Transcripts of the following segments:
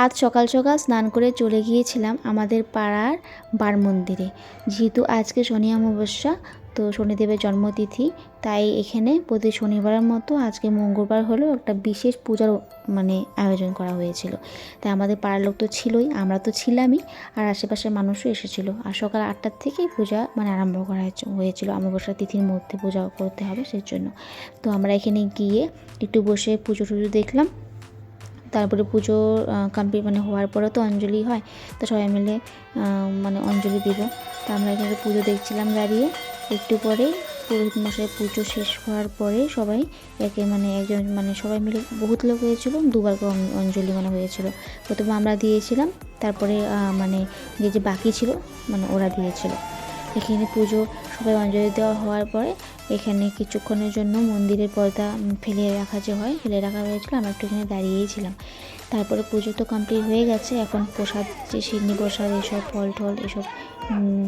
আজ সকাল সকাল স্নান করে চলে গিয়েছিলাম আমাদের পাড়ার বার মন্দিরে। যেহেতু আজকে শনি অমাবস্যা, তো শনিদেবের জন্মতিথি, তাই এখানে প্রতি শনিবারের মতো আজকে মঙ্গলবার হলেও একটা বিশেষ পূজার আয়োজন করা হয়েছিল। তাই আমাদের পাড়ার লোক তো ছিলই, আমরা তো ছিলামই, আর আশেপাশের মানুষও এসেছিলো। আর সকাল 8টার থেকেই পূজা আরম্ভ করা হয়েছিল। অমাবস্যা তিথির মধ্যে পূজা করতে হবে সেই জন্য। তো আমরা এখানে গিয়ে একটু বসে পুজো টুজো দেখলাম। তারপরে পুজো কমপ্লিট হওয়ার পরে তো অঞ্জলি হয়, তো সবাই মিলে অঞ্জলি দেব। তো আমরা এখানে পুজো দেখছিলাম দাঁড়িয়ে। একটু পরেই পুরোহিত মশাই পুজো শেষ হওয়ার পরে সবাই একজন সবাই মিলে, বহুত লোক হয়েছিল, দুবার করে অঞ্জলি হয়েছিল। প্রথমে আমরা দিয়েছিলাম, তারপরে যে বাকি ছিল ওরা দিয়েছিল। এখানে পুজো সবাই অঞ্জলি দেওয়া হওয়ার পরে এখানে কিছুক্ষণের জন্য মন্দিরের পর্দা ফেলে রাখা হয়েছিল। আমরা একটু এখানে দাঁড়িয়েই ছিলাম। তারপরে পুজো তো কমপ্লিট হয়ে গেছে। এখন প্রসাদ, যে সিন্নি প্রসাদ, এসব ফল টল এসব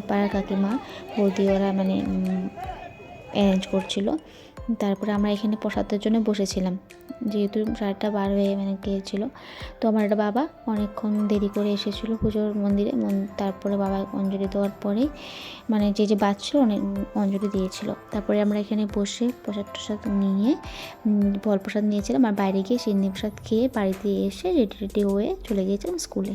পাড়ার কাকিমা বৌদি ওরা অ্যারেঞ্জ করছিল। তারপরে আমরা এখানে প্রসাদের জন্য বসেছিলাম, যেহেতু 12টা বার হয়ে গিয়েছিলো। তো আমার একটা বাবা অনেকক্ষণ দেরি করে এসেছিলো পুজোর মন্দিরে। তারপরে বাবা অঞ্জলি দেওয়ার পরে যে বাচ্চা অঞ্জলি দিয়েছিল। তারপরে আমরা এখানে বসে প্রসাদ টসাদ নিয়ে ফল প্রসাদ নিয়েছিলাম, আর বাইরে গিয়ে সিন্নি প্রসাদ খেয়ে বাড়িতে এসে রেডি হয়ে চলে গিয়েছিলাম স্কুলে।